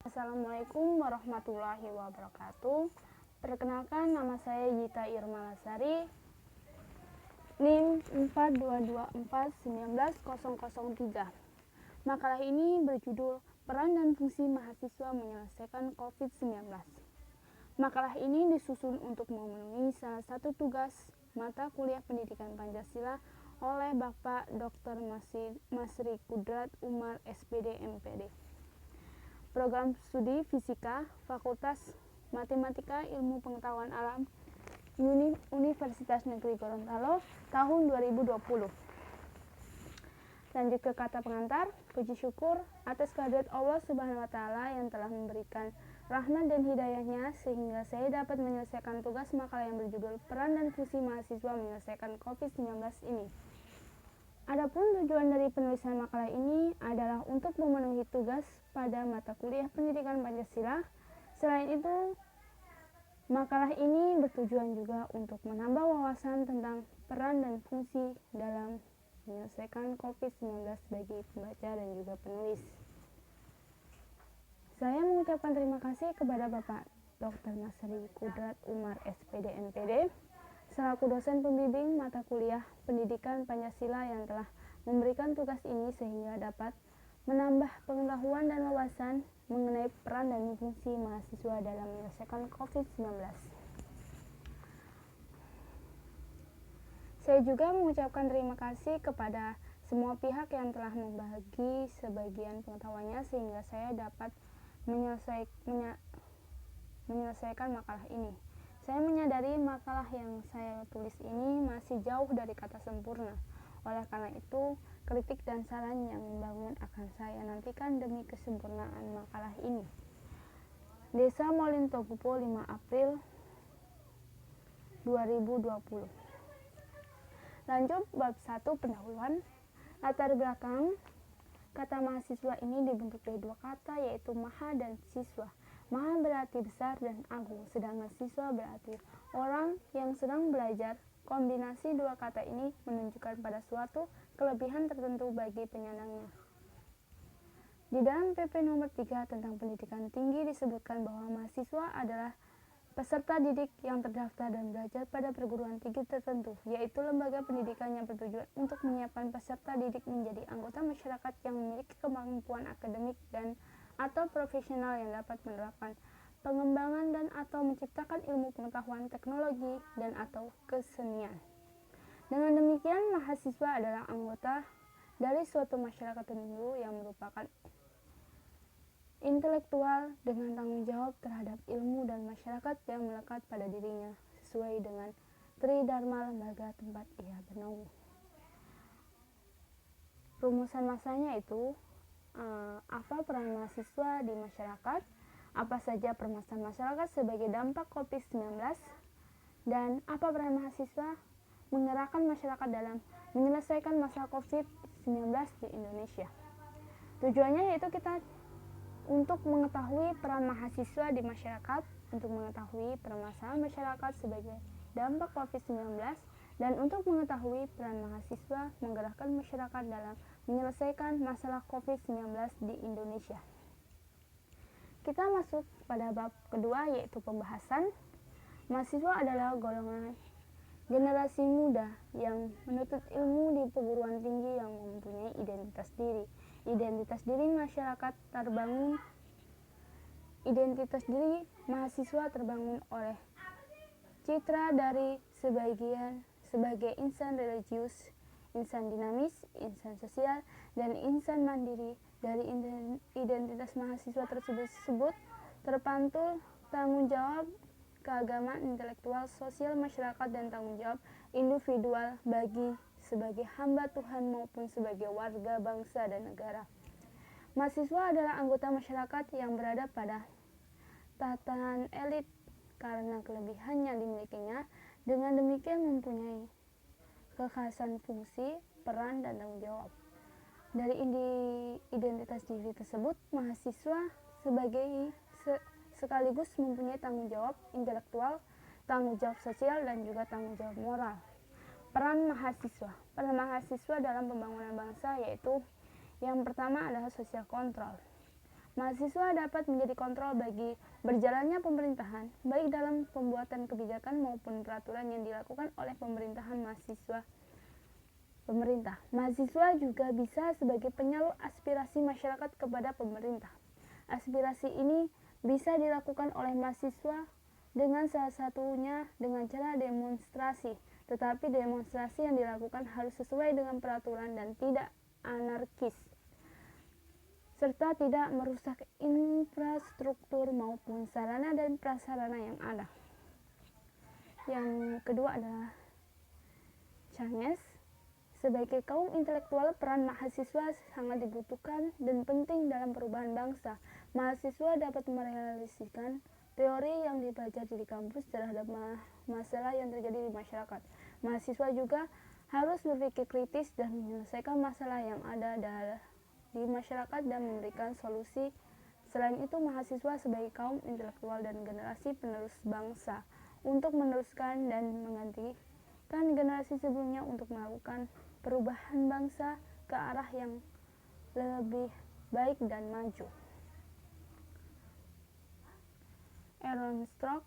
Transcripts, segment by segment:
Assalamualaikum warahmatullahi wabarakatuh. Perkenalkan, nama saya Yita Irma Lasari, NIM 422419003. Makalah ini berjudul Peran dan Fungsi Mahasiswa Menyelesaikan COVID-19. Makalah ini disusun untuk memenuhi salah satu tugas mata kuliah pendidikan Pancasila oleh Bapak Dr. Masri Kudrat Umar SPD MPD. Program Studi Fisika Fakultas Matematika Ilmu Pengetahuan Alam Universitas Negeri Gorontalo tahun 2020. Lanjut ke kata pengantar. Puji syukur atas kehadirat Allah Subhanahu wa taala yang telah memberikan rahmat dan hidayahnya sehingga saya dapat menyelesaikan tugas makalah yang berjudul Peran dan Fungsi Mahasiswa Menyelesaikan COVID-19 ini. Adapun tujuan dari penulisan makalah ini adalah untuk memenuhi tugas pada mata kuliah pendidikan Pancasila. Selain itu, makalah ini bertujuan juga untuk menambah wawasan tentang peran dan fungsi dalam menyelesaikan COVID-19 bagi pembaca dan juga penulis. Saya mengucapkan terima kasih kepada Bapak Dr. Masri Kudrat Umar SPD MPD selaku dosen pembimbing mata kuliah pendidikan Pancasila yang telah memberikan tugas ini sehingga dapat menambah pengetahuan dan wawasan mengenai peran dan fungsi mahasiswa dalam menyelesaikan COVID-19. Saya juga mengucapkan terima kasih kepada semua pihak yang telah membagi sebagian pengetahuannya sehingga saya dapat menyelesaikan makalah ini. Saya menyadari makalah yang saya tulis ini masih jauh dari kata sempurna. Oleh karena itu, kritik dan saran yang membangun akan saya nantikan demi kesempurnaan makalah ini. Desa Molinto Pupo, 5 April 2020. Lanjut bab 1 pendahuluan. Latar belakang kata mahasiswa ini dibentuk dari dua kata, yaitu maha dan siswa. Maha berarti besar dan agung, sedangkan siswa berarti orang yang sedang belajar. Kombinasi dua kata ini menunjukkan pada suatu kelebihan tertentu bagi penyandangnya. Di dalam PP nomor 3 tentang pendidikan tinggi disebutkan bahwa mahasiswa adalah peserta didik yang terdaftar dan belajar pada perguruan tinggi tertentu, yaitu lembaga pendidikan yang bertujuan untuk menyiapkan peserta didik menjadi anggota masyarakat yang memiliki kemampuan akademik dan atau profesional yang dapat menerapkan pengembangan dan atau menciptakan ilmu pengetahuan, teknologi, dan atau kesenian. Dengan demikian, mahasiswa adalah anggota dari suatu masyarakat tertentu yang merupakan intelektual dengan tanggung jawab terhadap ilmu dan masyarakat yang melekat pada dirinya sesuai dengan tridharma lembaga tempat ia bernaung. Rumusan masanya itu apa peran mahasiswa di masyarakat, apa saja permasalahan masyarakat sebagai dampak COVID-19, dan apa peran mahasiswa menggerakkan masyarakat dalam menyelesaikan masalah COVID-19 di Indonesia. Tujuannya yaitu kita untuk mengetahui peran mahasiswa di masyarakat, untuk mengetahui permasalahan masyarakat sebagai dampak COVID-19, dan untuk mengetahui peran mahasiswa menggerakkan masyarakat dalam menyelesaikan masalah COVID-19 di Indonesia. Kita masuk pada bab kedua, yaitu pembahasan. Mahasiswa adalah golongan generasi muda yang menuntut ilmu di perguruan tinggi yang mempunyai identitas diri. Identitas diri masyarakat terbangun. Identitas diri mahasiswa terbangun oleh citra dari sebagai insan religius, insan dinamis, insan sosial, dan insan mandiri. Dari identitas mahasiswa tersebut terpantul tanggung jawab keagamaan, intelektual, sosial masyarakat, dan tanggung jawab individual bagi sebagai hamba Tuhan maupun sebagai warga bangsa dan negara. Mahasiswa adalah anggota masyarakat yang berada pada tatanan elit karena kelebihan yang dimilikinya. Dengan demikian mempunyai kekhasan fungsi, peran, dan tanggung jawab. Dari identitas diri tersebut, mahasiswa sekaligus mempunyai tanggung jawab intelektual, tanggung jawab sosial, dan juga tanggung jawab moral. Peran mahasiswa. Peran mahasiswa dalam pembangunan bangsa yaitu yang pertama adalah sosial kontrol. Mahasiswa dapat menjadi kontrol bagi berjalannya pemerintahan, baik dalam pembuatan kebijakan maupun peraturan yang dilakukan oleh pemerintah. Mahasiswa juga bisa sebagai penyalur aspirasi masyarakat kepada pemerintah. Aspirasi ini bisa dilakukan oleh mahasiswa dengan salah satunya dengan cara demonstrasi, tetapi demonstrasi yang dilakukan harus sesuai dengan peraturan dan tidak anarkis, serta tidak merusak infrastruktur maupun sarana dan prasarana yang ada. Yang kedua adalah Charnes. Sebagai kaum intelektual, peran mahasiswa sangat dibutuhkan dan penting dalam perubahan bangsa. Mahasiswa dapat merealisasikan teori yang dipelajari di kampus terhadap masalah yang terjadi di masyarakat. Mahasiswa juga harus berpikir kritis dan menyelesaikan masalah yang ada di masyarakat dan memberikan solusi. Selain itu, mahasiswa sebagai kaum intelektual dan generasi penerus bangsa untuk meneruskan dan menggantikan generasi sebelumnya untuk melakukan perubahan bangsa ke arah yang lebih baik dan maju. Aaron Strock.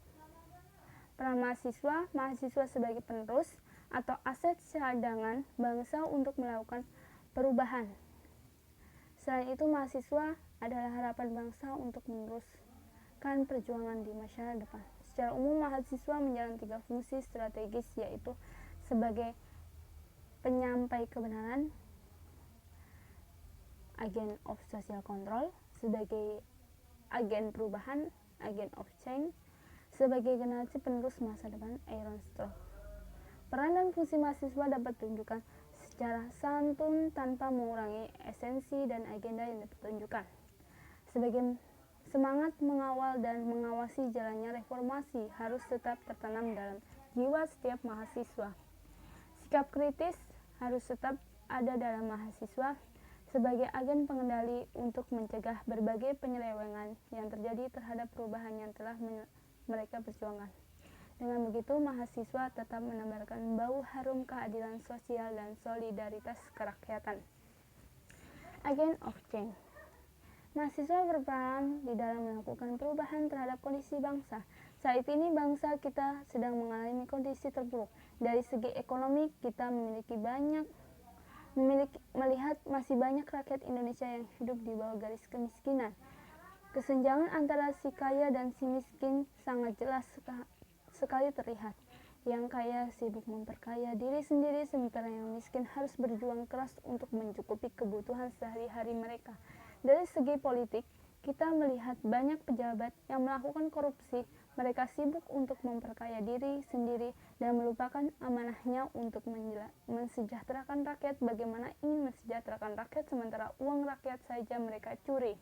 Peran mahasiswa sebagai penerus atau aset cadangan bangsa untuk melakukan perubahan. Selain itu, mahasiswa adalah harapan bangsa untuk meneruskan perjuangan di masa depan. Secara umum, mahasiswa menjalankan 3 fungsi strategis, yaitu sebagai penyampai kebenaran, agent of social control, sebagai agen perubahan, agent of change, sebagai generasi penerus masa depan, Aaron Strock. Peran dan fungsi mahasiswa dapat ditunjukkan secara santun tanpa mengurangi esensi dan agenda yang dipertunjukkan. Sebagai semangat mengawal dan mengawasi jalannya reformasi harus tetap tertanam dalam jiwa setiap mahasiswa. Sikap kritis harus tetap ada dalam mahasiswa sebagai agen pengendali untuk mencegah berbagai penyelewengan yang terjadi terhadap perubahan yang telah mereka perjuangkan. Dengan begitu, mahasiswa tetap menebarkan bau harum keadilan sosial dan solidaritas kerakyatan. Agent of change. Mahasiswa berperan di dalam melakukan perubahan terhadap kondisi bangsa. Saat ini bangsa kita sedang mengalami kondisi terburuk. Dari segi ekonomi, kita melihat masih banyak rakyat Indonesia yang hidup di bawah garis kemiskinan. Kesenjangan antara si kaya dan si miskin sangat jelas sekali terlihat. Yang kaya sibuk memperkaya diri sendiri, sementara yang miskin harus berjuang keras untuk mencukupi kebutuhan sehari-hari mereka. Dari segi politik, kita melihat banyak pejabat yang melakukan korupsi. Mereka sibuk untuk memperkaya diri sendiri dan melupakan amanahnya untuk mensejahterakan rakyat. Bagaimana ingin mensejahterakan rakyat sementara uang rakyat saja mereka curi.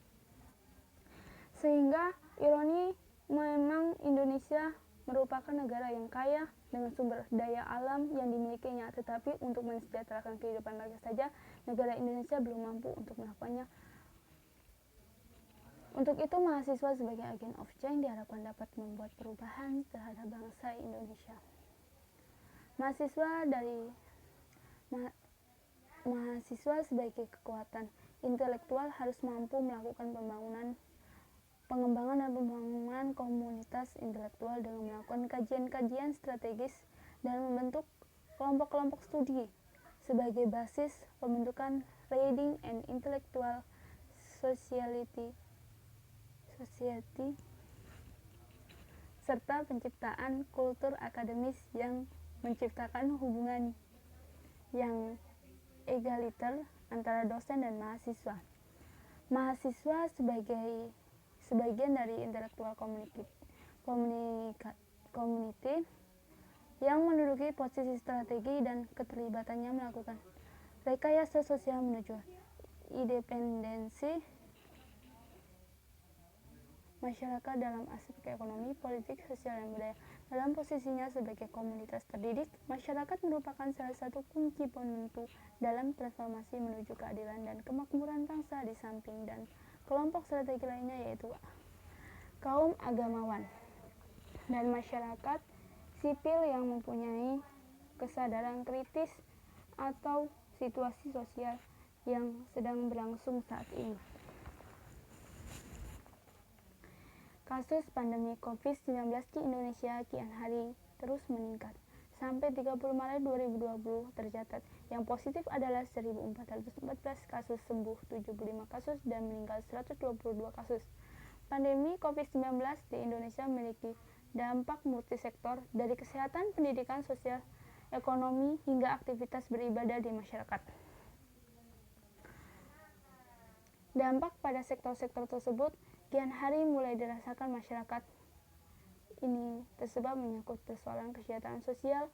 Sehingga ironi, memang Indonesia merupakan negara yang kaya dengan sumber daya alam yang dimilikinya, tetapi untuk mensejahterakan kehidupan rakyat saja negara Indonesia belum mampu untuk melakukannya. Untuk itu, mahasiswa sebagai agen of change diharapkan dapat membuat perubahan terhadap bangsa Indonesia. Mahasiswa sebagai kekuatan intelektual harus mampu melakukan pengembangan dan pembangunan komunitas intelektual dengan melakukan kajian-kajian strategis dan membentuk kelompok-kelompok studi sebagai basis pembentukan reading and intellectual society serta penciptaan kultur akademis yang menciptakan hubungan yang egaliter antara dosen dan mahasiswa. Mahasiswa sebagai sebagian dari intelektual community yang menduduki posisi strategi dan keterlibatannya melakukan rekayasa sosial menuju independensi masyarakat dalam aspek ekonomi, politik, sosial, dan budaya. Dalam posisinya sebagai komunitas terdidik, masyarakat merupakan salah satu kunci penentu dalam transformasi menuju keadilan dan kemakmuran bangsa, di samping dan kelompok strategi lainnya yaitu kaum agamawan dan masyarakat sipil yang mempunyai kesadaran kritis atau situasi sosial yang sedang berlangsung saat ini. Kasus pandemi COVID-19 di Indonesia kian hari terus meningkat. Sampai 30 Maret 2020 tercatat yang positif adalah 1.414 kasus, sembuh 75 kasus, dan meninggal 122 kasus. Pandemi COVID-19 di Indonesia memiliki dampak multisektor dari kesehatan, pendidikan, sosial, ekonomi, hingga aktivitas beribadah di masyarakat. Dampak pada sektor-sektor tersebut kian hari mulai dirasakan masyarakat. Ini tersebab menyangkut persoalan kesejahteraan sosial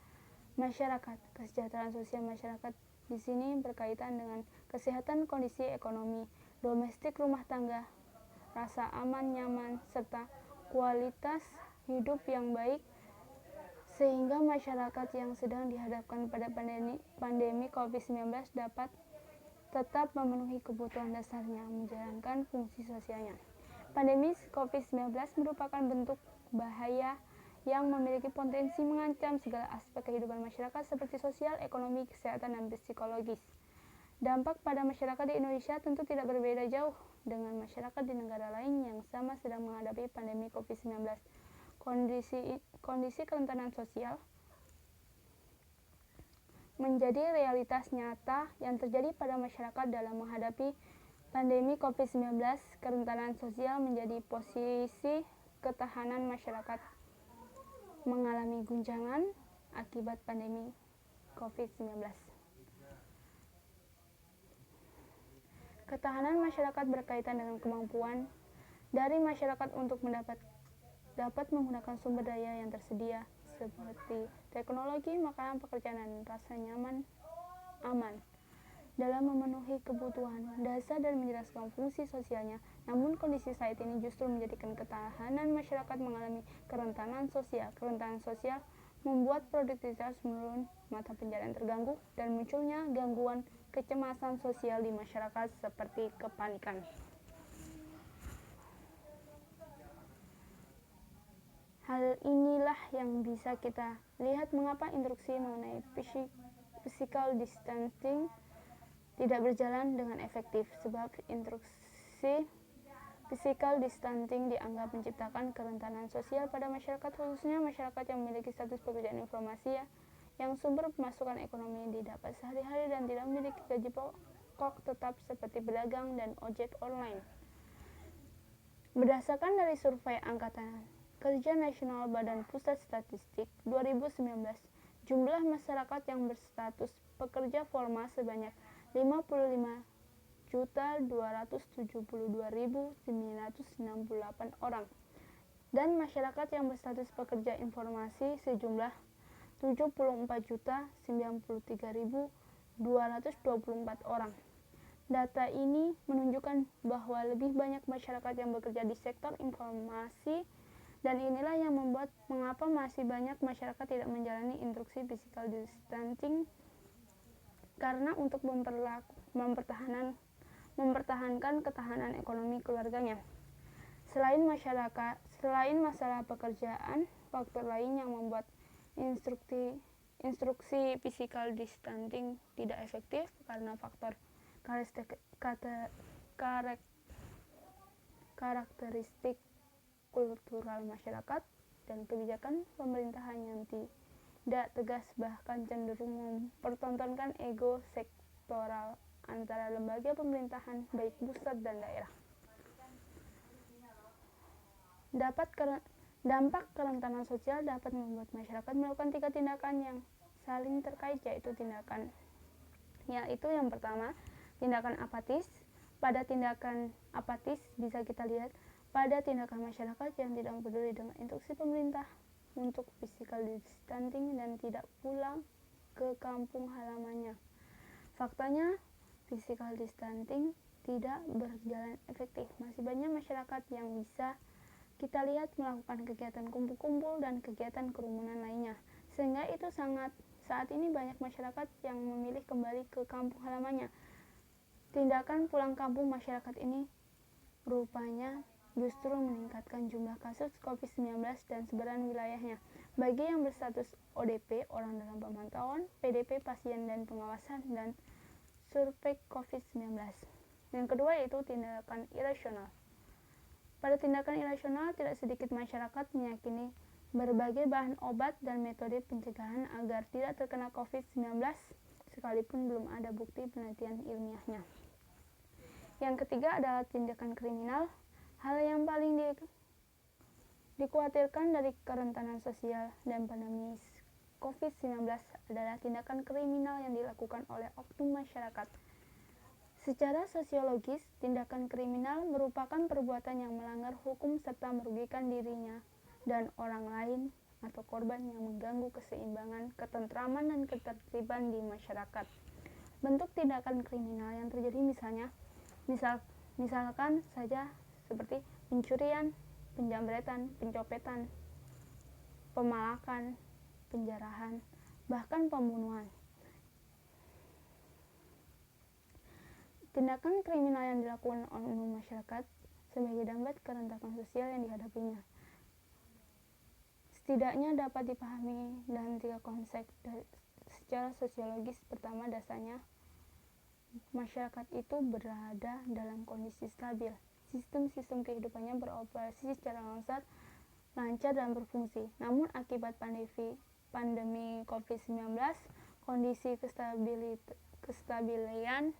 masyarakat. Kesejahteraan sosial masyarakat di sini berkaitan dengan kesehatan, kondisi ekonomi, domestik rumah tangga, rasa aman, nyaman, serta kualitas hidup yang baik, sehingga masyarakat yang sedang dihadapkan pada pandemi COVID-19 dapat tetap memenuhi kebutuhan dasarnya, menjalankan fungsi sosialnya. Pandemi COVID-19 merupakan bentuk bahaya yang memiliki potensi mengancam segala aspek kehidupan masyarakat seperti sosial, ekonomi, kesehatan, dan psikologis. Dampak pada masyarakat di Indonesia tentu tidak berbeda jauh dengan masyarakat di negara lain yang sama sedang menghadapi pandemi COVID-19. Kondisi kerentanan sosial menjadi realitas nyata yang terjadi pada masyarakat dalam menghadapi pandemi COVID-19. Kerentanan sosial menjadi posisi ketahanan masyarakat mengalami guncangan akibat pandemi COVID-19. Ketahanan masyarakat berkaitan dengan kemampuan dari masyarakat untuk dapat menggunakan sumber daya yang tersedia seperti teknologi, makanan, pekerjaan, dan rasa nyaman, aman dalam memenuhi kebutuhan dasar dan menjelaskan fungsi sosialnya. Namun kondisi saat ini justru menjadikan ketahanan masyarakat mengalami kerentanan sosial. Kerentanan sosial membuat produktivitas menurun, mata pencarian terganggu, dan munculnya gangguan kecemasan sosial di masyarakat seperti kepanikan. Hal inilah yang bisa kita lihat mengapa instruksi mengenai physical distancing tidak berjalan dengan efektif, sebab instruksi physical distancing dianggap menciptakan kerentanan sosial pada masyarakat, khususnya masyarakat yang memiliki status pekerjaan informasi yang sumber pemasukan ekonomi didapat sehari-hari dan tidak memiliki gaji pokok tetap seperti pedagang dan ojek online. Berdasarkan dari survei Angkatan Kerja Nasional Badan Pusat Statistik 2019, jumlah masyarakat yang berstatus pekerja formal sebanyak 55.272.968 orang dan masyarakat yang berstatus pekerja informasi sejumlah 74.093.224 orang. Data ini menunjukkan bahwa lebih banyak masyarakat yang bekerja di sektor informasi, dan inilah yang membuat mengapa masih banyak masyarakat tidak menjalani instruksi physical distancing, karena untuk mempertahankan ketahanan ekonomi keluarganya. Selain masalah pekerjaan, faktor lain yang membuat instruksi physical distancing tidak efektif karena faktor karakteristik kultural masyarakat dan kebijakan pemerintahan yang tidak tegas, bahkan cenderung mempertontonkan ego sektoral antara lembaga pemerintahan baik pusat dan daerah. Dampak kerentanan sosial dapat membuat masyarakat melakukan 3 tindakan yang saling terkait, yaitu yang pertama, tindakan apatis. Pada tindakan apatis bisa kita lihat pada tindakan masyarakat yang tidak peduli dengan instruksi pemerintah untuk physical distancing dan tidak pulang ke kampung halamannya. Faktanya, physical distancing tidak berjalan efektif. Masih banyak masyarakat yang bisa kita lihat melakukan kegiatan kumpul-kumpul dan kegiatan kerumunan lainnya, sehingga itu saat ini banyak masyarakat yang memilih kembali ke kampung halamannya. Tindakan pulang kampung masyarakat ini rupanya justru meningkatkan jumlah kasus COVID-19 dan sebaran wilayahnya. Bagi yang berstatus ODP, orang dalam pemantauan, PDP, pasien dan pengawasan, dan survei COVID-19. Yang kedua yaitu tindakan irasional. Pada tindakan irasional, tidak sedikit masyarakat meyakini berbagai bahan obat dan metode pencegahan agar tidak terkena COVID-19, sekalipun belum ada bukti penelitian ilmiahnya. Yang ketiga adalah tindakan kriminal. Hal yang paling dikhawatirkan dari kerentanan sosial dan pandemi COVID-19 adalah tindakan kriminal yang dilakukan oleh oknum masyarakat. Secara sosiologis, tindakan kriminal merupakan perbuatan yang melanggar hukum serta merugikan dirinya dan orang lain atau korban yang mengganggu keseimbangan, ketentraman, dan ketertiban di masyarakat. Bentuk tindakan kriminal yang terjadi misalkan saja seperti pencurian, penjamretan, pencopetan, pemalakan, penjarahan, bahkan pembunuhan. Tindakan kriminal yang dilakukan oleh masyarakat sebagai dampak kerentanan sosial yang dihadapinya setidaknya dapat dipahami dalam 3 konsep secara sosiologis. Pertama, dasarnya masyarakat itu berada dalam kondisi stabil. Sistem-sistem kehidupannya beroperasi secara lancar dan berfungsi. Namun akibat pandemi COVID-19, kondisi kestabilan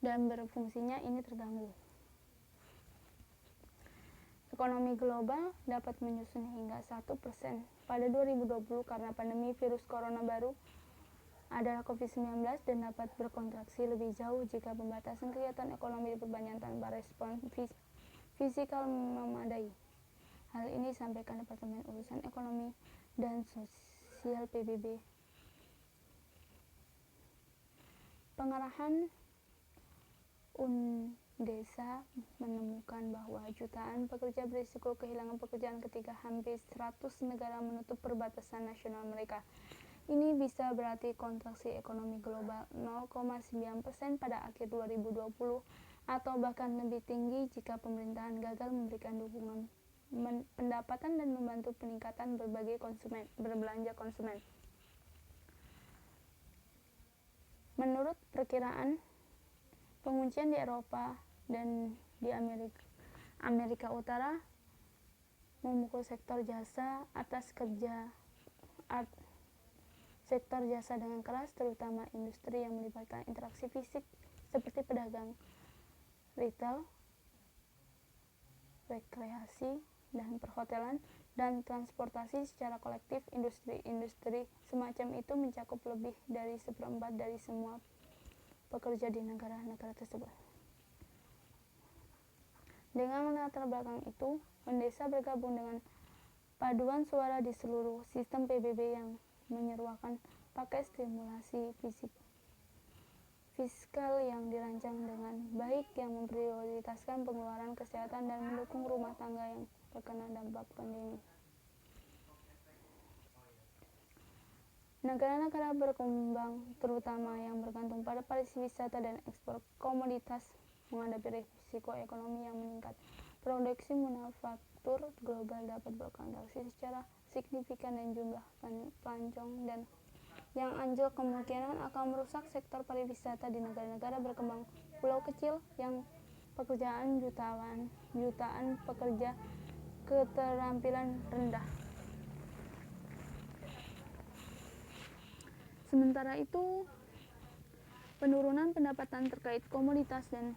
dan berfungsinya ini terganggu. Ekonomi global dapat menyusut hingga 1% pada 2020 karena pandemi virus corona baru adalah COVID-19 dan dapat berkontraksi lebih jauh jika pembatasan kegiatan ekonomi diperpanjang tanpa respon fisikal memadai. Hal ini disampaikan Departemen Urusan Ekonomi dan Sosial PBB. Pengarahan UNDESA menemukan bahwa jutaan pekerja berisiko kehilangan pekerjaan ketika hampir 100 negara menutup perbatasan nasional mereka. Ini bisa berarti kontraksi ekonomi global 0,9% pada akhir 2020 atau bahkan lebih tinggi jika pemerintahan gagal memberikan dukungan pendapatan dan membantu peningkatan berbelanja konsumen. Menurut perkiraan, penguncian di Eropa dan di Amerika Utara memukul sektor jasa sektor jasa dengan keras, terutama industri yang melibatkan interaksi fisik seperti pedagang, retail, rekreasi, dan perhotelan, dan transportasi secara kolektif. Industri semacam itu mencakup lebih dari 1/4 dari semua pekerja di negara-negara tersebut. Dengan latar belakang itu, UNDESA bergabung dengan paduan suara di seluruh sistem PBB yang menyeruakan paket stimulasi fiskal yang dirancang dengan baik, yang memprioritaskan pengeluaran kesehatan dan mendukung rumah tangga yang terkena dampak pandemi. Negara-negara berkembang, terutama yang bergantung pada pariwisata dan ekspor komoditas, menghadapi risiko ekonomi yang meningkat. Produksi manufaktur global dapat berkontraksi secara signifikan dan jumlah pelancong dan yang anjlok kemungkinan akan merusak sektor pariwisata di negara-negara berkembang, pulau kecil yang pekerjaan jutaan pekerja keterampilan rendah. Sementara itu, penurunan pendapatan terkait komoditas dan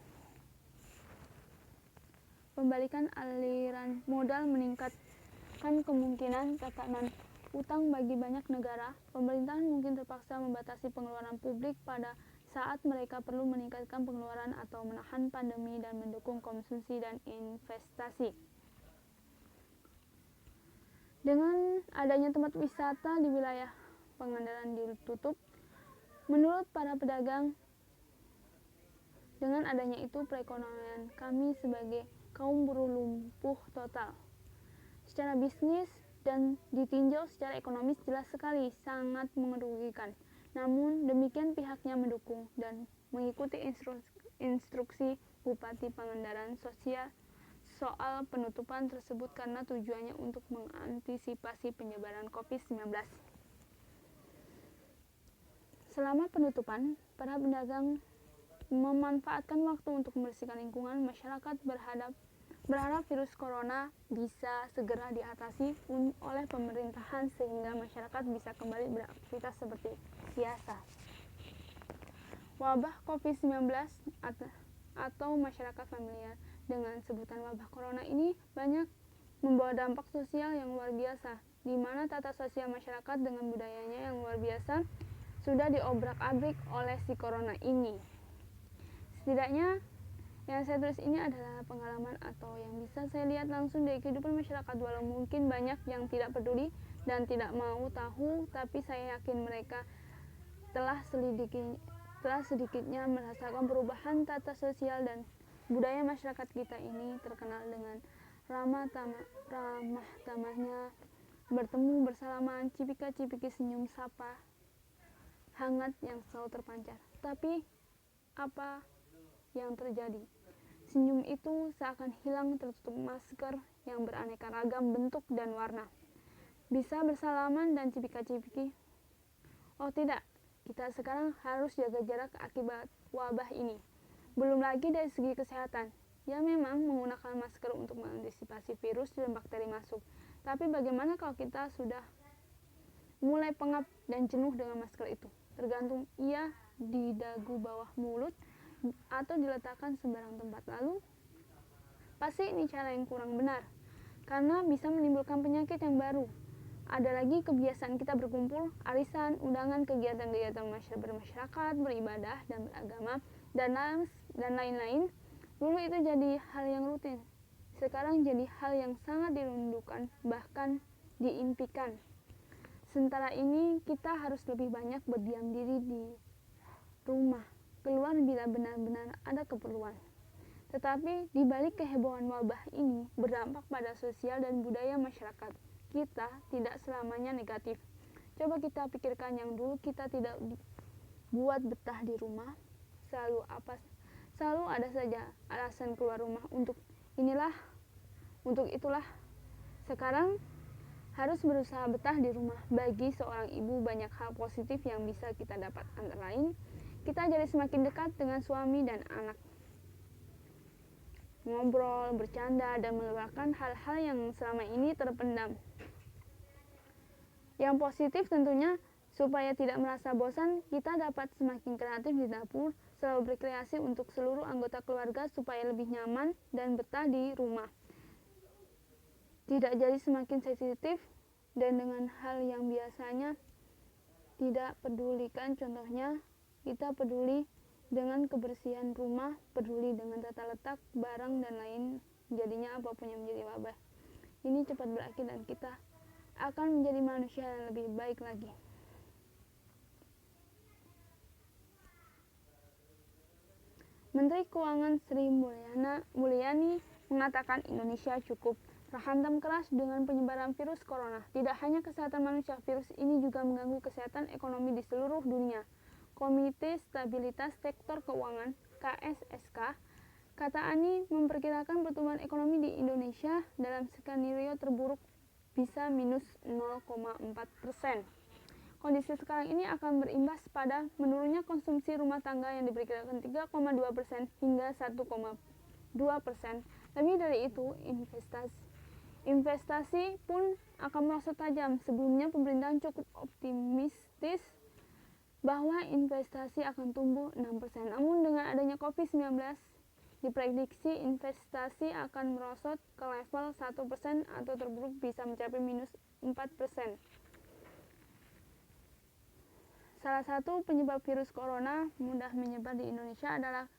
pembalikan aliran modal meningkatkan kemungkinan tekanan utang bagi banyak negara. Pemerintahan mungkin terpaksa membatasi pengeluaran publik pada saat mereka perlu meningkatkan pengeluaran atau menahan pandemi dan mendukung konsumsi dan investasi. Dengan adanya tempat wisata di wilayah Pangandaran ditutup, menurut para pedagang, dengan adanya itu perekonomian kami sebagai kaum buruh lumpuh total. Secara bisnis dan ditinjau secara ekonomis jelas sekali sangat merugikan. Namun demikian pihaknya mendukung dan mengikuti instruksi Bupati Pangandaran soal penutupan tersebut karena tujuannya untuk mengantisipasi penyebaran COVID-19. Selama penutupan, para pedagang memanfaatkan waktu untuk membersihkan lingkungan. Masyarakat berharap Berharap virus corona bisa segera diatasi oleh pemerintahan sehingga masyarakat bisa kembali beraktivitas seperti biasa. Wabah COVID-19 atau masyarakat familiar dengan sebutan wabah corona ini banyak membawa dampak sosial yang luar biasa, di mana tata sosial masyarakat dengan budayanya yang luar biasa sudah diobrak-abrik oleh si corona ini. Setidaknya yang saya tulis ini adalah pengalaman atau yang bisa saya lihat langsung dari kehidupan masyarakat, walau mungkin banyak yang tidak peduli dan tidak mau tahu, tapi saya yakin mereka telah sedikitnya merasakan perubahan tata sosial dan budaya masyarakat kita ini terkenal dengan ramah tamahnya, bertemu bersalaman, cipika-cipiki senyum sapa hangat yang selalu terpancar. Tapi apa yang terjadi? Senyum itu seakan hilang tertutup masker yang beraneka ragam bentuk dan warna. Bisa bersalaman dan cipika-cipiki. Oh tidak, kita sekarang harus jaga jarak akibat wabah ini. Belum lagi dari segi kesehatan. Ya memang menggunakan masker untuk mengantisipasi virus dan bakteri masuk. Tapi bagaimana kalau kita sudah mulai pengap dan jenuh dengan masker itu? Tergantung ia di dagu bawah mulut atau diletakkan sembarang tempat. Lalu pasti ini cara yang kurang benar, karena bisa menimbulkan penyakit yang baru. Ada lagi kebiasaan kita berkumpul, arisan, undangan, kegiatan-kegiatan bermasyarakat, beribadah dan beragama dan lain-lain. Dulu itu jadi hal yang rutin, sekarang jadi hal yang sangat dirindukan, bahkan diimpikan. Sementara ini kita harus lebih banyak berdiam diri di rumah, keluar bila benar-benar ada keperluan. Tetapi di balik kehebohan wabah ini berdampak pada sosial dan budaya masyarakat. Kita tidak selamanya negatif. Coba kita pikirkan yang dulu kita tidak buat betah di rumah, selalu ada saja alasan keluar rumah untuk inilah, untuk itulah. Sekarang harus berusaha betah di rumah. Bagi seorang ibu banyak hal positif yang bisa kita dapat, antara lain kita jadi semakin dekat dengan suami dan anak, ngobrol, bercanda, dan meluapkan hal-hal yang selama ini terpendam. Yang positif tentunya, supaya tidak merasa bosan, kita dapat semakin kreatif di dapur, selalu berkreasi untuk seluruh anggota keluarga supaya lebih nyaman dan betah di rumah. Tidak jadi semakin sensitif dan dengan hal yang biasanya tidak pedulikan, contohnya kita peduli dengan kebersihan rumah, peduli dengan tata letak barang dan lain, jadinya apapun yang menjadi wabah ini cepat berakhir dan kita akan menjadi manusia yang lebih baik lagi. Menteri Keuangan Sri Mulyani mengatakan Indonesia cukup terhantam keras dengan penyebaran virus corona. Tidak hanya kesehatan manusia, virus ini juga mengganggu kesehatan ekonomi di seluruh dunia. Komite Stabilitas Sektor Keuangan (KSSK) kata Ani memperkirakan pertumbuhan ekonomi di Indonesia dalam skenario terburuk bisa minus 0,4%. Kondisi sekarang ini akan berimbas pada menurunnya konsumsi rumah tangga yang diperkirakan 3,2% hingga 1,2%. Lebih dari itu, investasi pun akan merosot tajam. Sebelumnya pemerintah cukup optimistis bahwa investasi akan tumbuh 6%. Namun dengan adanya COVID-19, diprediksi investasi akan merosot ke level 1% atau terburuk bisa mencapai minus 4%. Salah satu penyebab virus corona mudah menyebar di Indonesia adalah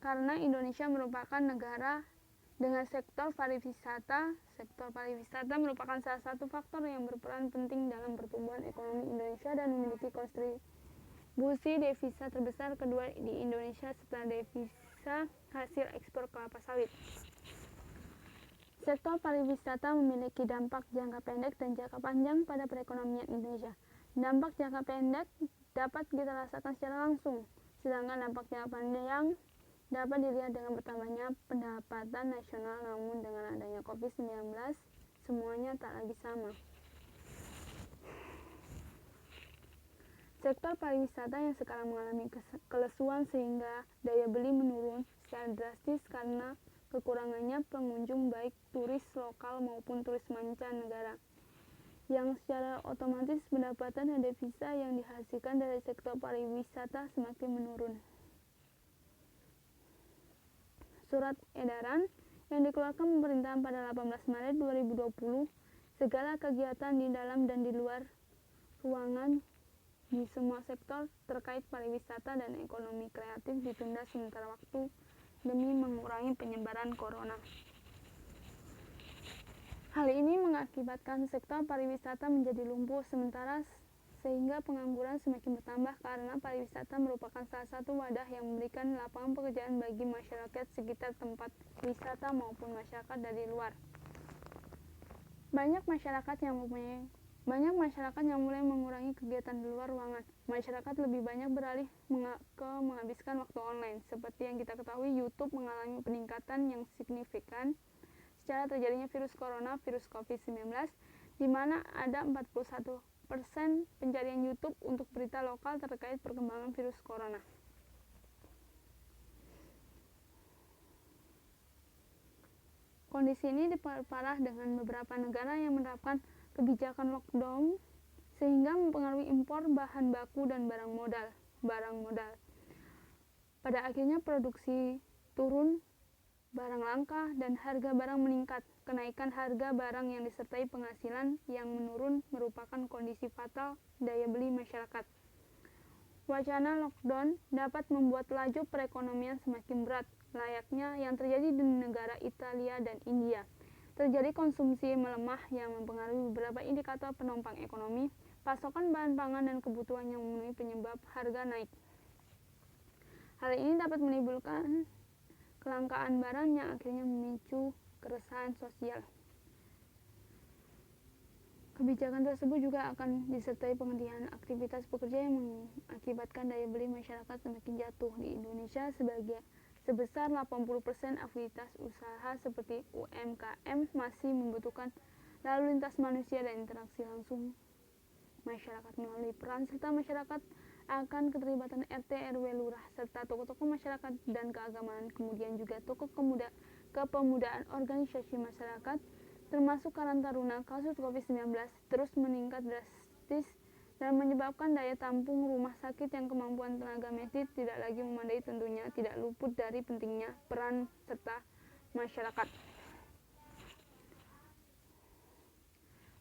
karena Indonesia merupakan negara dengan sektor pariwisata. Sektor pariwisata merupakan salah satu faktor yang berperan penting dalam pertumbuhan ekonomi Indonesia dan memiliki kontribusi devisa terbesar kedua di Indonesia setelah devisa hasil ekspor kelapa sawit. Sektor pariwisata memiliki dampak jangka pendek dan jangka panjang pada perekonomian Indonesia. Dampak jangka pendek dapat kita rasakan secara langsung, sedangkan dampak jangka panjang dapat dilihat dengan bertambahnya pendapatan nasional. Namun dengan adanya COVID-19, semuanya tak lagi sama. Sektor pariwisata yang sekarang mengalami kelesuan sehingga daya beli menurun secara drastis karena kekurangannya pengunjung baik turis lokal maupun turis mancanegara, yang secara otomatis pendapatan dan devisa yang dihasilkan dari sektor pariwisata semakin menurun. Surat edaran yang dikeluarkan pemerintahan pada 18 Maret 2020, segala kegiatan di dalam dan di luar ruangan di semua sektor terkait pariwisata dan ekonomi kreatif ditunda sementara waktu demi mengurangi penyebaran corona. Hal ini mengakibatkan sektor pariwisata menjadi lumpuh sementara sehingga pengangguran semakin bertambah karena pariwisata merupakan salah satu wadah yang memberikan lapangan pekerjaan bagi masyarakat sekitar tempat wisata maupun masyarakat dari luar. Banyak masyarakat yang mulai mengurangi kegiatan di luar ruangan. Masyarakat lebih banyak beralih ke menghabiskan waktu online. Seperti yang kita ketahui, YouTube mengalami peningkatan yang signifikan secara terjadinya virus corona, virus COVID-19, di mana ada 41% pencarian YouTube untuk berita lokal terkait perkembangan virus corona. Kondisi ini diperparah dengan beberapa negara yang menerapkan kebijakan lockdown sehingga mempengaruhi impor bahan baku dan barang modal. Pada akhirnya produksi turun, barang langka, dan harga barang meningkat. Kenaikan harga barang yang disertai penghasilan yang menurun merupakan kondisi fatal daya beli masyarakat. Wacana lockdown dapat membuat laju perekonomian semakin berat, layaknya yang terjadi di negara Italia dan India. Terjadi konsumsi melemah yang mempengaruhi beberapa indikator penopang ekonomi, pasokan bahan pangan dan kebutuhan yang memenuhi penyebab harga naik. Hal ini dapat menimbulkan kelangkaan barang yang akhirnya memicu keresahan sosial. Kebijakan tersebut juga akan disertai penghentian aktivitas pekerja yang mengakibatkan daya beli masyarakat semakin jatuh. Di Indonesia sebesar 80% aktivitas usaha seperti UMKM masih membutuhkan lalu lintas manusia dan interaksi langsung masyarakat melalui peran serta masyarakat akan keterlibatan RT, RW, lurah, serta tokoh-tokoh masyarakat dan keagamaan, kemudian juga tokoh kepemudaan organisasi masyarakat, termasuk Karang Taruna. Kasus COVID-19 terus meningkat drastis dan menyebabkan daya tampung rumah sakit yang kemampuan tenaga medis tidak lagi memadai, tentunya tidak luput dari pentingnya peran serta masyarakat.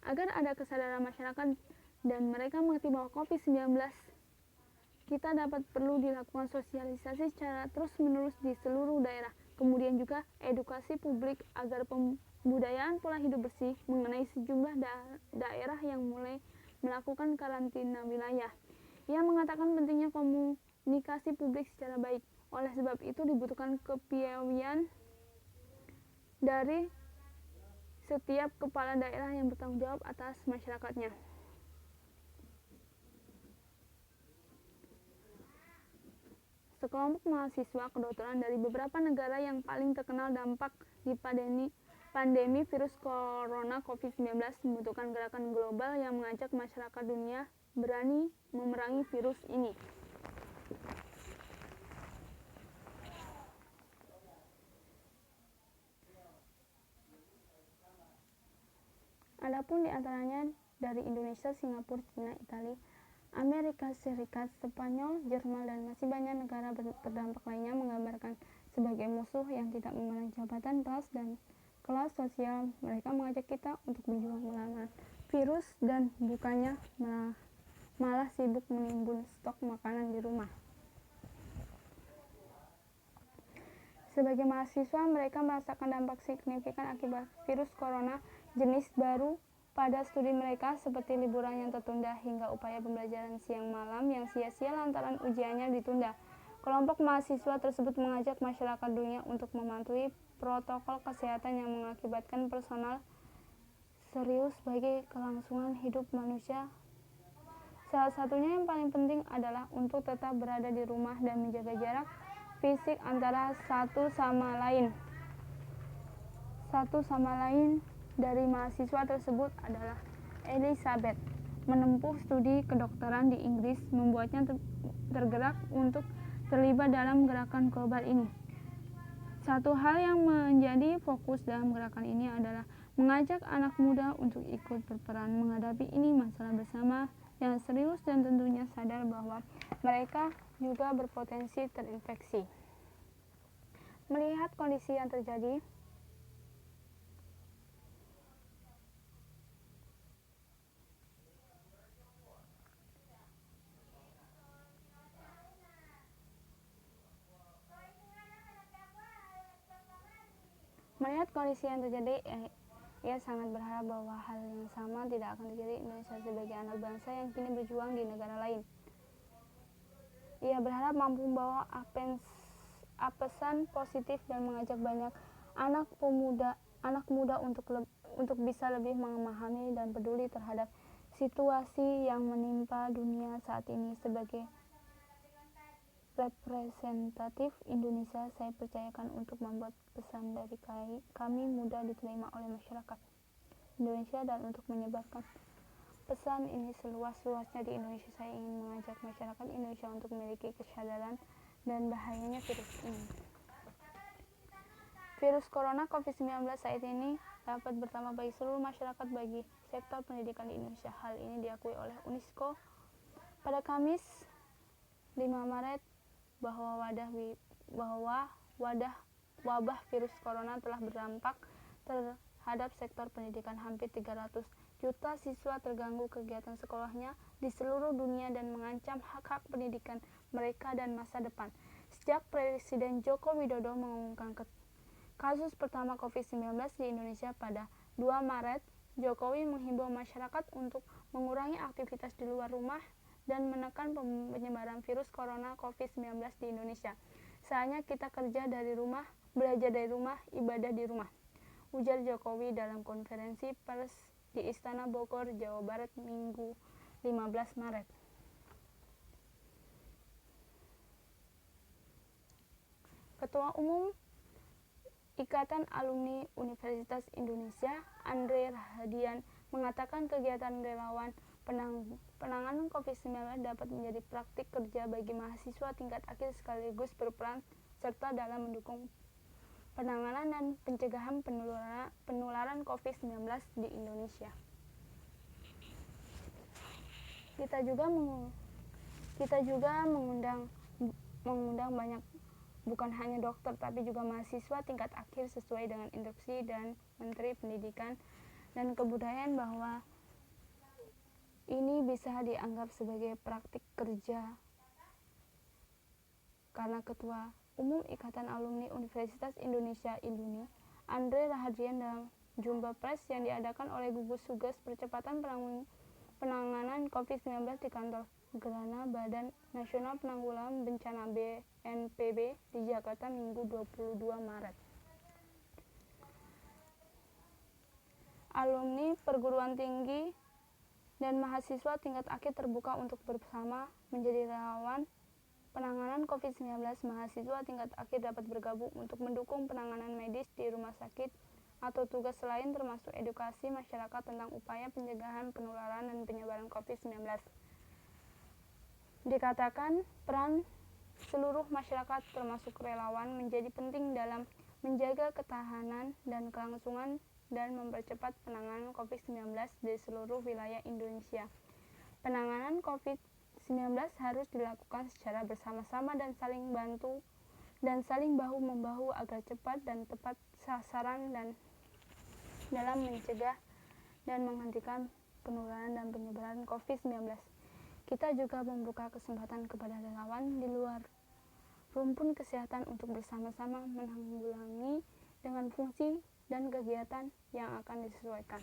Agar ada kesadaran masyarakat dan mereka mengerti bahwa COVID-19 perlu dilakukan sosialisasi secara terus-menerus di seluruh daerah. Kemudian juga edukasi publik agar pembudayaan pola hidup bersih mengenai sejumlah daerah yang mulai melakukan karantina wilayah. Ia mengatakan pentingnya komunikasi publik secara baik. Oleh sebab itu dibutuhkan kepiawaian dari setiap kepala daerah yang bertanggung jawab atas masyarakatnya. Sekelompok mahasiswa kedokteran dari beberapa negara yang paling terkenal dampak di pandemi virus corona COVID-19 membutuhkan gerakan global yang mengajak masyarakat dunia berani memerangi virus ini. Adapun di antaranya dari Indonesia, Singapura, China, Italia, Amerika Serikat, Spanyol, Jerman, dan masih banyak negara terdampak lainnya menggambarkan sebagai musuh yang tidak memandang jabatan, ras, dan kelas sosial. Mereka mengajak kita untuk berjuang melawan virus dan bukannya malah sibuk menimbun stok makanan di rumah. Sebagai mahasiswa, mereka merasakan dampak signifikan akibat virus corona jenis baru pada studi mereka, seperti liburan yang tertunda hingga upaya pembelajaran siang malam yang sia-sia lantaran ujiannya ditunda. Kelompok mahasiswa tersebut mengajak masyarakat dunia untuk mematuhi protokol kesehatan yang mengakibatkan personal serius bagi kelangsungan hidup manusia. Salah satunya yang paling penting adalah untuk tetap berada di rumah dan menjaga jarak fisik antara satu sama lain. Dari mahasiswa tersebut adalah Elizabeth. Menempuh studi kedokteran di Inggris membuatnya tergerak untuk terlibat dalam gerakan global ini. Satu hal yang menjadi fokus dalam gerakan ini adalah mengajak anak muda untuk ikut berperan menghadapi ini masalah bersama yang serius dan tentunya sadar bahwa mereka juga berpotensi terinfeksi. Melihat kondisi yang terjadi, ia sangat berharap bahwa hal yang sama tidak akan terjadi Indonesia sebagai anak bangsa yang kini berjuang di negara lain. Ia berharap mampu membawa pesan positif dan mengajak banyak anak muda untuk bisa lebih memahami dan peduli terhadap situasi yang menimpa dunia saat ini. Sebagai representatif Indonesia, saya percayakan untuk membuat pesan dari kami mudah diterima oleh masyarakat Indonesia dan untuk menyebarkan pesan ini seluas-luasnya di Indonesia. Saya ingin mengajak masyarakat Indonesia untuk memiliki kesadaran dan bahayanya virus ini. Virus corona COVID-19 saat ini dapat berdampak bagi seluruh masyarakat, bagi sektor pendidikan di Indonesia. Hal ini diakui oleh UNESCO pada Kamis 5 Maret bahwa wabah virus corona telah berdampak terhadap sektor pendidikan. Hampir 300 juta siswa terganggu kegiatan sekolahnya di seluruh dunia dan mengancam hak-hak pendidikan mereka dan masa depan. Sejak Presiden Joko Widodo mengumumkan kasus pertama COVID-19 di Indonesia pada 2 Maret, Jokowi menghimbau masyarakat untuk mengurangi aktivitas di luar rumah dan menekan penyebaran virus corona COVID-19 di Indonesia. Saatnya kita kerja dari rumah, belajar dari rumah, ibadah di rumah, ujar Jokowi dalam konferensi pers di Istana Bogor, Jawa Barat, Minggu 15 Maret. Ketua Umum Ikatan Alumni Universitas Indonesia, Andre Rahadian, mengatakan kegiatan relawan penanganan COVID-19 dapat menjadi praktik kerja bagi mahasiswa tingkat akhir sekaligus berperan serta dalam mendukung penanganan dan pencegahan penularan COVID-19 di Indonesia. Kita juga mengundang banyak, bukan hanya dokter tapi juga mahasiswa tingkat akhir sesuai dengan instruksi dan Menteri Pendidikan dan Kebudayaan bahwa ini bisa dianggap sebagai praktik kerja karena Ketua Umum Ikatan Alumni Universitas Indonesia (ILUNI), Andre Rahadian, dalam jumpa pers yang diadakan oleh gugus tugas percepatan penanganan COVID-19 di kantor Gerhana Badan Nasional Penanggulangan Bencana BNPB di Jakarta Minggu 22 Maret. Alumni perguruan tinggi dan mahasiswa tingkat akhir terbuka untuk bersama menjadi relawan penanganan COVID-19. Mahasiswa tingkat akhir dapat bergabung untuk mendukung penanganan medis di rumah sakit atau tugas lain termasuk edukasi masyarakat tentang upaya pencegahan penularan dan penyebaran COVID-19. Dikatakan peran seluruh masyarakat termasuk relawan menjadi penting dalam menjaga ketahanan dan kelangsungan dan mempercepat penanganan COVID-19 di seluruh wilayah Indonesia. Penanganan COVID-19 harus dilakukan secara bersama-sama dan saling bantu dan saling bahu-membahu agar cepat dan tepat sasaran dan dalam mencegah dan menghentikan penularan dan penyebaran COVID-19. Kita juga membuka kesempatan kepada relawan di luar rumpun kesehatan untuk bersama-sama menanggulangi dengan fungsi dan kegiatan yang akan disesuaikan.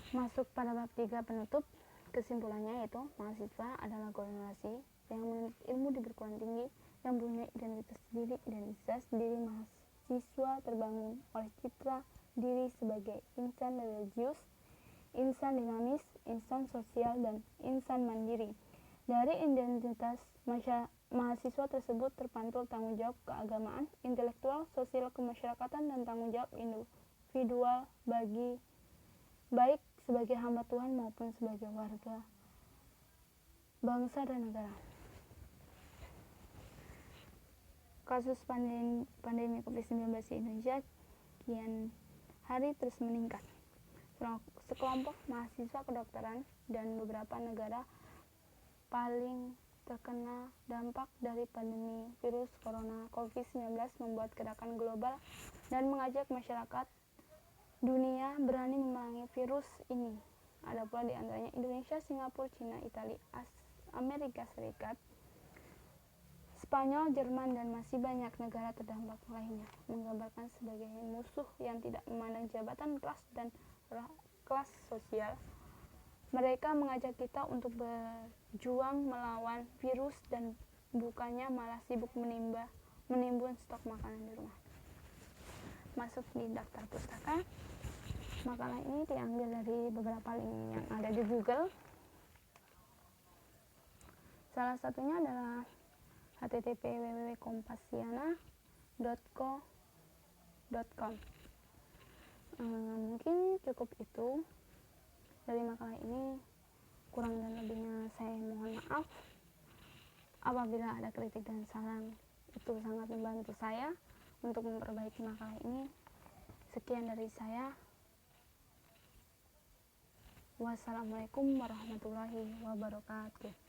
Masuk pada bab 3 penutup, kesimpulannya yaitu mahasiswa adalah generasi yang menuntut ilmu di perguruan tinggi yang punya identitas diri mahasiswa terbangun oleh citra diri sebagai insan religius, insan dinamis, insan sosial, dan insan mandiri. Dari identitas mahasiswa tersebut terpantul tanggung jawab keagamaan, intelektual, sosial, kemasyarakatan, dan tanggung jawab individual baik sebagai hamba Tuhan maupun sebagai warga bangsa dan negara. kasus pandemi COVID-19 di Indonesia kian hari terus meningkat. Sekelompok mahasiswa kedokteran dan beberapa negara paling terkena dampak dari pandemi virus corona COVID-19 membuat gerakan global dan mengajak masyarakat dunia berani memerangi virus ini. Ada pula di antaranya Indonesia, Singapura, Cina, Italia, Amerika Serikat, Spanyol, Jerman, dan masih banyak negara terdampak lainnya, menggambarkan sebagai musuh yang tidak memandang jabatan, kelas, dan kelas sosial. Mereka mengajak kita untuk berjuang melawan virus dan bukannya malah sibuk menimbun stok makanan di rumah. Masuk di daftar pustaka. Makalah ini diambil dari beberapa link yang ada di Google. Salah satunya adalah http://www.kompasiana.co.com. Mungkin cukup itu dari makalah ini. Kurang dan lebihnya saya mohon maaf. Apabila ada kritik dan saran, itu sangat membantu saya untuk memperbaiki makalah ini. Sekian dari saya. Wassalamualaikum warahmatullahi wabarakatuh.